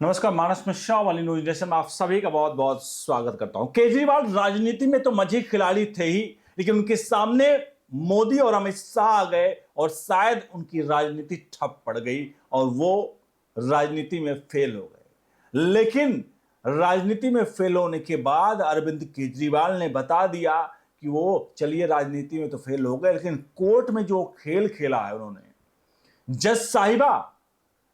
नमस्कार, मानस मिश्रा वाली news nation में आप सभी का बहुत बहुत स्वागत करता हूं। केजरीवाल राजनीति में तो मजे खिलाड़ी थे ही, लेकिन उनके सामने मोदी और अमित शाह आ गए और शायद उनकी राजनीति ठप पड़ गई और वो राजनीति में फेल हो गए। लेकिन राजनीति में फेल होने के बाद अरविंद केजरीवाल ने बता दिया कि वो चलिए राजनीति में तो फेल हो गए, लेकिन कोर्ट में जो खेल खेला है उन्होंने,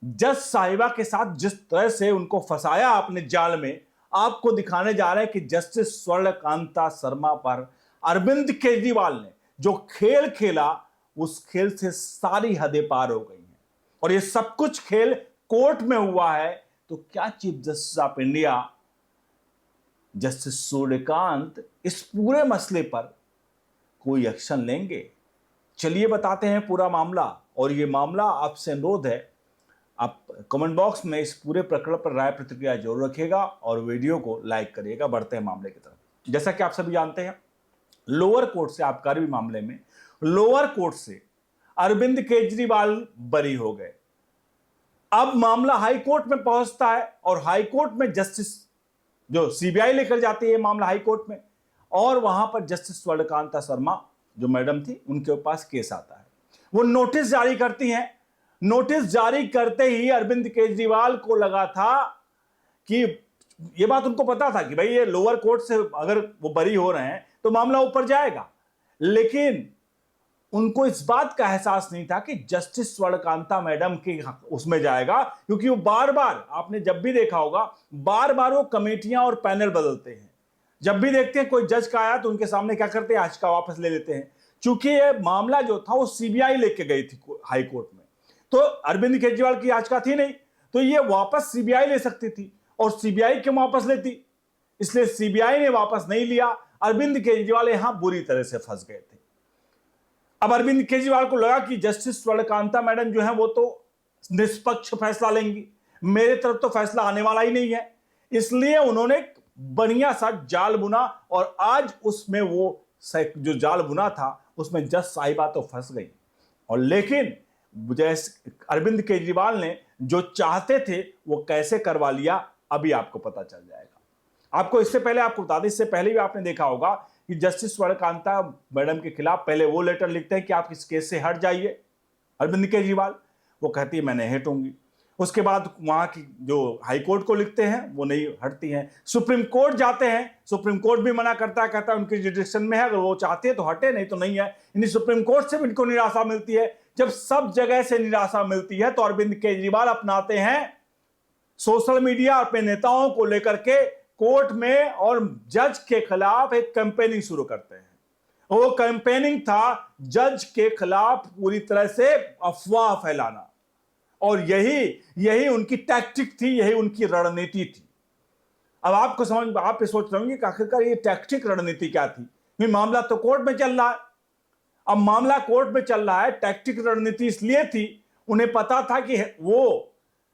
जज साहिबा के साथ जिस तरह से उनको फंसाया आपने जाल में, आपको दिखाने जा रहे हैं कि जस्टिस स्वर्णकांता शर्मा पर अरविंद केजरीवाल ने जो खेल खेला, उस खेल से सारी हदें पार हो गई हैं और ये सब कुछ खेल कोर्ट में हुआ है। तो क्या chief justice of India justice Suryakant इस पूरे मसले पर कोई एक्शन लेंगे? चलिए बताते हैं पूरा मामला। और ये मामला आपसे अनुरोध है, आप कमेंट बॉक्स में इस पूरे प्रकरण पर राय प्रतिक्रिया जरूर रखिएगा और वीडियो को लाइक करिएगा। बढ़ते हैं मामले की तरफ। जैसा कि आप सभी जानते हैं, लोअर कोर्ट से आबकारी मामले में लोअर कोर्ट से अरविंद केजरीवाल बरी हो गए। अब मामला हाई कोर्ट में पहुंचता है और हाई कोर्ट में जस्टिस जो सीबीआई लेकर जाती है मामला हाई कोर्ट में, और वहां पर जस्टिस स्वर्णकांता शर्मा जो मैडम थी, उनके पास केस आता है। वो नोटिस जारी करती हैं। नोटिस जारी करते ही अरविंद केजरीवाल को लगा था कि ये बात उनको पता था कि भाई ये लोअर कोर्ट से अगर वो बरी हो रहे हैं तो मामला ऊपर जाएगा, लेकिन उनको इस बात का एहसास नहीं था कि जस्टिस स्वर्णकांता मैडम के उसमें जाएगा, क्योंकि वो बार बार, आपने जब भी देखा होगा, बार बार वो कमेटियां और पैनल बदलते हैं। जब भी देखते हैं कोई जज का आया तो उनके सामने क्या करते हैं, याचिका वापस ले लेते हैं। चूंकि ये मामला जो था वो सीबीआई लेके गई थी हाई कोर्ट में, तो अरविंद केजरीवाल की याचिका थी नहीं, तो ये वापस सीबीआई ले सकती थी, और सीबीआई क्यों वापस लेती, इसलिए सीबीआई ने वापस नहीं लिया। अरविंद केजरीवाल यहां बुरी तरह से फंस गए थे। अब अरविंद केजरीवाल को लगा कि जस्टिस स्वर्णकांता मैडम जो है वो तो निष्पक्ष फैसला लेंगी, मेरे तरफ तो फैसला आने वाला ही नहीं है, इसलिए उन्होंने बढ़िया सा जाल बुना, और आज उसमें वो जो जाल बुना था उसमें जज साहिबा तो फंस गई। और लेकिन जैसे अरविंद केजरीवाल ने जो चाहते थे वो कैसे करवा लिया, अभी आपको पता चल जाएगा। आपको इससे पहले आपको बता दें, इससे पहले भी आपने देखा होगा कि जस्टिस स्वर्णकांता मैडम के खिलाफ पहले वो लेटर लिखते हैं कि आप इस केस से हट जाइए, अरविंद केजरीवाल, वो कहती है मैं नहीं हटूंगी। उसके बाद वहां की जो हाई कोर्ट को लिखते हैं वो नहीं हटती हैं। सुप्रीम कोर्ट जाते हैं, सुप्रीम कोर्ट भी मना करता है, कहता है उनकी जुडिक्शन में है, अगर वो चाहते हैं तो हटे, नहीं तो नहीं है। यानी सुप्रीम कोर्ट से भी इनको निराशा मिलती है। जब सब जगह से निराशा मिलती है तो अरविंद केजरीवाल अपनाते हैं सोशल मीडिया अपने नेताओं को लेकर के कोर्ट में और जज के खिलाफ एक कैंपेनिंग शुरू करते हैं। वो कैंपेनिंग था जज के खिलाफ पूरी तरह से अफवाह फैलाना, और यही उनकी टैक्टिक थी, यही उनकी रणनीति थी। अब आपको समझ, आप ये सोच रहे होंगे कि आखिरकार ये टैक्टिक रणनीति क्या थी। मामला तो कोर्ट में चल रहा है, अब मामला कोर्ट में चल रहा है, टैक्टिक रणनीति इसलिए थी, उन्हें पता था कि वो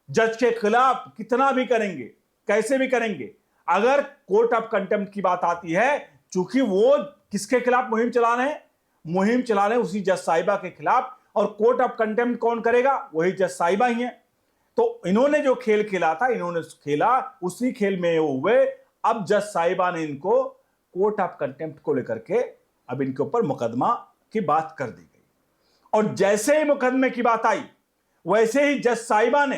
जज के खिलाफ कितना भी करेंगे, कैसे भी करेंगे। अगर कोर्ट ऑफ कंटेम्प्ट की बात आती है, चूंकि वो किसके खिलाफ मुहिम चला रहे हैं, मुहिम चला रहे हैं उसी जज साहिबा के खिलाफ, और कोर्ट ऑफ कंटेम्प्ट कौन करेगा, वही जज साहिबा ही है। तो इन्होंने जो खेल खेला था, इन्होंने खेला, उसी खेल में हुए। अब जज साहिबा ने इनको कोर्ट ऑफ कंटेम्प्ट को लेकर के अब इनके ऊपर मुकदमा की बात कर दी गई, और जैसे ही मुकदमे की बात आई वैसे ही जज साहिबा ने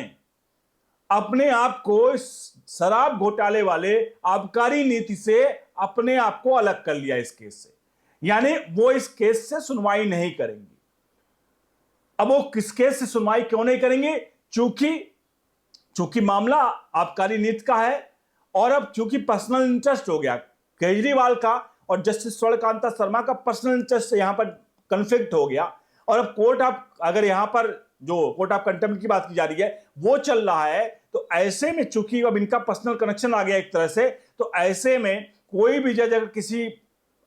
अपने आप को इस शराब घोटाले वाले आबकारी नीति से अपने आप को अलग कर लिया इस केस से। यानी वो इस केस से सुनवाई नहीं करेंगी। अब वो किस केस से सुनवाई क्यों नहीं करेंगे, चूंकि मामला आबकारी नीति का है, और अब चूंकि पर्सनल इंटरेस्ट हो गया केजरीवाल का और जस्टिस स्वर्णकांता शर्मा का, पर्सनल इंटरेस्ट यहां पर कन्फ्लिक्ट हो गया। और अब कोर्ट ऑफ, अगर यहां पर जो कोर्ट ऑफ कंटेम्प्ट की बात की जा रही है वो चल रहा है, तो ऐसे में चूंकि अब इनका पर्सनल कनेक्शन आ गया एक तरह से, तो ऐसे में कोई भी जज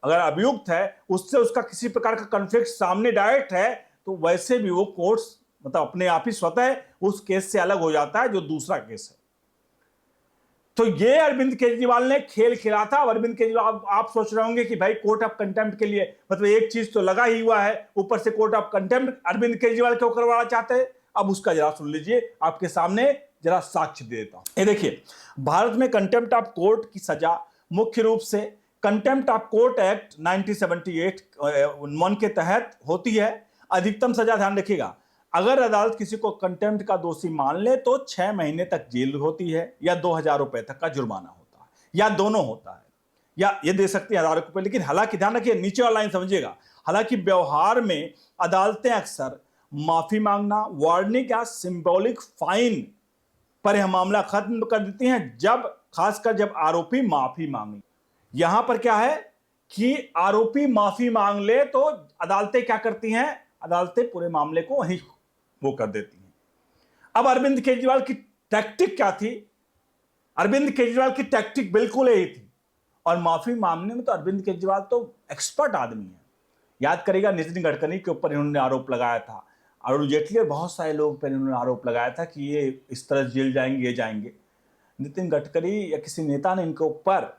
अगर अभियुक्त है, उससे उसका किसी प्रकार का कन्फ्लिक्ट सामने डायरेक्ट है, तो वैसे भी वो कोर्ट मतलब अपने आप ही स्वतः उस केस से अलग हो जाता है जो दूसरा केस है। तो ये अरविंद केजरीवाल ने खेल खेला था। अरविंद केजरीवाल, आप सोच रहे होंगे कि भाई कोर्ट ऑफ कंटेम्प्ट के लिए मतलब एक चीज तो लगा ही हुआ है, ऊपर से court of contempt Arvind Kejriwal क्यों करवाना चाहते हैं। अब उसका जरा सुन लीजिए, आपके सामने जरा साक्ष्य दे देता हूं। ये देखिए, भारत में कंटेम्प्ट ऑफ कोर्ट की सजा मुख्य रूप से कंटेम्प्ट ऑफ कोर्ट एक्ट 1978 के तहत होती है। अधिकतम सजा, ध्यान रखिएगा, अगर अदालत किसी को कंटेम्प्ट का दोषी मान ले तो 6 महीने तक जेल होती है या 2,000 रुपए तक का जुर्माना होता है, या दोनों होता है, या ये दे सकती है 1,000 रुपए। लेकिन हालांकि ध्यान रखिए, नीचे वाला लाइन समझिएगा, हालांकि व्यवहार में अदालतें अक्सर माफी मांगना, वार्निंग या सिंबॉलिक फाइन पर यह मामला खत्म कर देती हैं, जब खासकर जब आरोपी माफी मांगे। यहां पर क्या है कि आरोपी माफी मांग ले तो अदालतें क्या करती हैं, अदालतें पूरे मामले को वहीं वो कर देती हैं। अब अरविंद केजरीवाल की टैक्टिक क्या थी? अरविंद केजरीवाल की टैक्टिक बिल्कुल यही थी, और माफी मांगने में तो अरविंद केजरीवाल तो एक्सपर्ट आदमी है। याद करेगा, नितिन गडकरी के ऊपर इन्होंने आरोप लगाया था, अरुण जेटली और बहुत सारे लोग पर इन्होंने आरोप लगाया था कि ये इस तरह जेल जाएंगे, ये जाएंगे। नितिन गडकरी या किसी नेता ने इनके ऊपर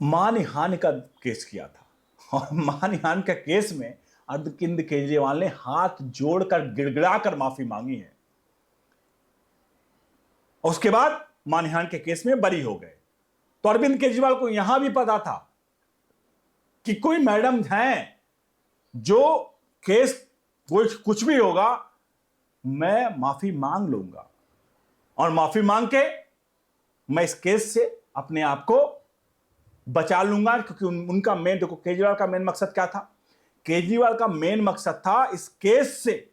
मानहानि का केस किया था, और मानहानि का केस में अरविंद केजरीवाल ने हाथ जोड़कर गिड़गिड़ाकर माफी मांगी है। उसके बाद मानहानि के केस में बरी हो गए। तो अरविंद केजरीवाल को यहां भी पता था कि कोई मैडम हैं जो केस कुछ भी होगा मैं माफी मांग लूंगा, और माफी मांग के मैं इस केस से अपने आप को बचा लूंगा। क्योंकि उनका मेन, देखो केजरीवाल का मेन मकसद क्या था? केजरीवाल का मेन मकसद था इस केस से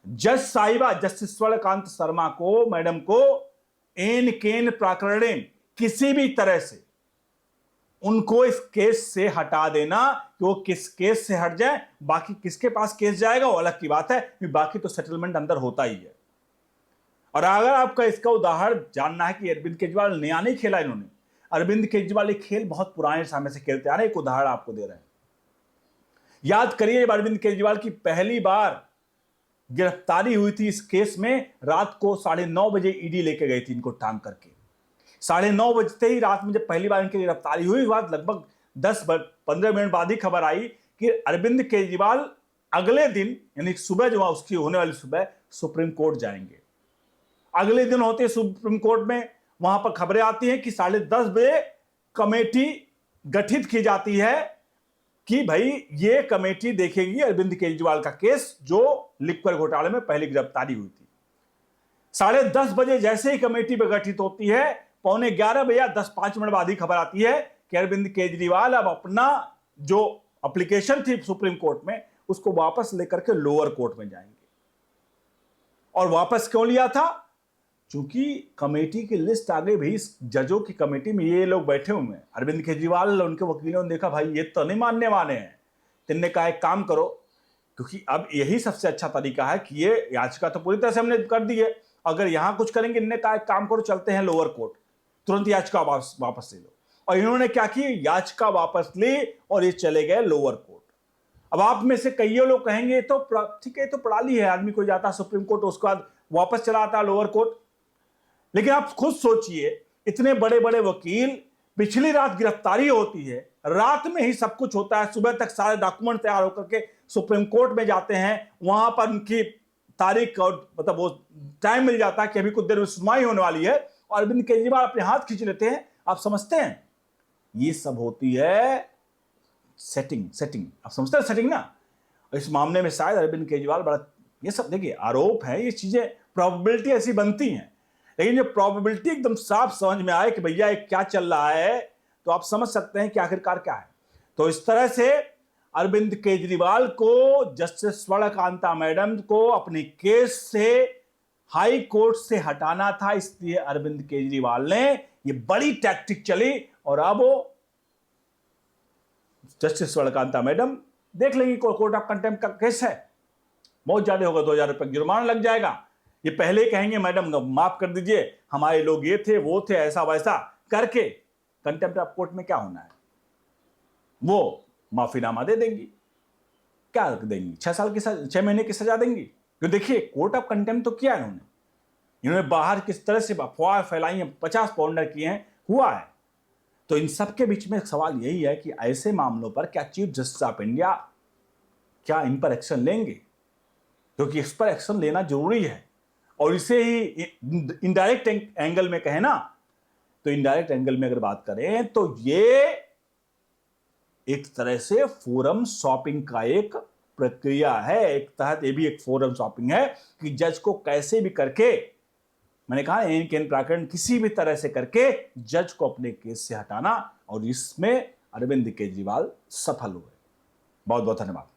जज साहिबा जस्टिस स्वर्णकांत शर्मा को, मैडम को, एन केन प्रकरण किसी भी तरह से उनको इस केस से हटा देना, कि वो किस केस से हट जाए। बाकी किसके पास केस जाएगा वो अलग की बात है, बाकी तो सेटलमेंट अंदर होता ही है। और अगर आपका इसका उदाहरण जानना है कि अरविंद केजरीवाल नया नहीं खेला इन्होंने, अरविंद केजरीवाल ये खेल बहुत पुराने समय से खेलते आ रहे। एक उदाहरण आपको दे रहे हैं, याद करिए, जब अरविंद केजरीवाल की पहली बार गिरफ्तारी हुई थी इस केस में, रात को 9:30 बजे ईडी लेके गई थी इनको टांग करके। 9:30 बजते ही रात में जब पहली बार इनकी गिरफ्तारी हुई, बाद लगभग 10-15 मिनट बाद ही खबर आई कि अरविंद केजरीवाल अगले दिन, यानी सुबह जो उसकी होने वाली सुबह, सुप्रीम कोर्ट जाएंगे। अगले दिन होते सुप्रीम कोर्ट में वहां पर खबरें आती हैं कि 10:30 बजे कमेटी गठित की जाती है कि भाई ये कमेटी देखेगी अरविंद केजरीवाल का केस, जो लिक्वर घोटाले में पहली गिरफ्तारी हुई थी। 10:30 बजे जैसे ही कमेटी पे गठित होती है, 11:15 बजे 10-5 मिनट बाद ही खबर आती है कि अरविंद केजरीवाल अब अपना जो एप्लीकेशन थी सुप्रीम कोर्ट में उसको वापस लेकर के लोअर कोर्ट में जाएंगे। और वापस क्यों लिया था? क्योंकि कमेटी की लिस्ट आ गई भाई, जजों की कमेटी में ये लोग बैठे हुए हैं। अरविंद केजरीवाल, उनके वकीलों ने देखा भाई ये तो नहीं मानने वाले हैं, तिन्ने कहा एक काम करो, क्योंकि अब यही सबसे अच्छा तरीका है कि ये याचिका तो पूरी तरह से हमने कर दी है, अगर यहां कुछ करेंगे, इन्होंने कहा एक काम करो, चलते हैं लोअर कोर्ट, तुरंत याचिका वापस ले लो। और इन्होंने क्या की, याचिका वापस ली और ये चले गए लोअर कोर्ट। अब आप में से कई लोग कहेंगे तो ठीक है, तो प्रणाली है, आदमी को जाता सुप्रीम कोर्ट, उसके बाद वापस चला आता लोअर कोर्ट। लेकिन आप खुद सोचिए, इतने बड़े बड़े वकील, पिछली रात गिरफ्तारी होती है, रात में ही सब कुछ होता है, सुबह तक सारे डॉक्यूमेंट तैयार होकर के सुप्रीम कोर्ट में जाते हैं, वहां पर उनकी तारीख और मतलब वो टाइम मिल जाता है कि अभी कुछ देर में सुनवाई होने वाली है, और अरविंद केजरीवाल अपने हाथ खींच लेते हैं। आप समझते हैं ये सब होती है सेटिंग। आप समझते हैं सेटिंग ना? इस मामले में शायद अरविंद केजरीवाल बड़ा, ये सब देखिए आरोप है, ये चीजें प्रोबेबिलिटी ऐसी बनती हैं, लेकिन जो प्रोबेबिलिटी एकदम साफ समझ में आए कि भैया ये क्या चल रहा है, तो आप समझ सकते हैं कि आखिरकार क्या है। तो इस तरह से अरविंद केजरीवाल को, जस्टिस स्वर्णकांता मैडम को अपने केस से हाई कोर्ट से हटाना था, इसलिए अरविंद केजरीवाल ने ये बड़ी टैक्टिक चली। और अब वो जस्टिस स्वर्णकांता मैडम देख लेंगी, कोर्ट ऑफ कंटेम्प्ट का केस है, बहुत ज्यादा होगा, 2,000 रुपए जुर्माना लग जाएगा। ये पहले कहेंगे मैडम माफ कर दीजिए, हमारे लोग ये थे वो थे, ऐसा वैसा करके कंटेम्प्ट ऑफ कोर्ट में क्या होना है, वो माफीनामा दे देंगी। क्या देंगी? 6 महीने की सजा देंगी। तो देखिए कोर्ट ऑफ कंटेम्प्ट तो किया इन्होंने बाहर किस तरह से अफवाह फैलाई है, 50 पाउंडर किए हैं, हुआ है। तो इन सबके बीच में एक सवाल यही है कि ऐसे मामलों पर क्या चीफ जस्टिस ऑफ इंडिया क्या इन पर एक्शन लेंगे? क्योंकि इस पर एक्शन लेना जरूरी है। और इसे ही इनडायरेक्ट एंगल में कहें ना, तो इनडायरेक्ट एंगल में अगर बात करें तो ये एक तरह से फोरम शॉपिंग का एक प्रक्रिया है। एक तहत ये भी एक फोरम शॉपिंग है कि जज को कैसे भी करके, मैंने कहा एन केन प्रकरण किसी भी तरह से करके जज को अपने केस से हटाना, और इसमें अरविंद केजरीवाल सफल हुए। बहुत बहुत धन्यवाद।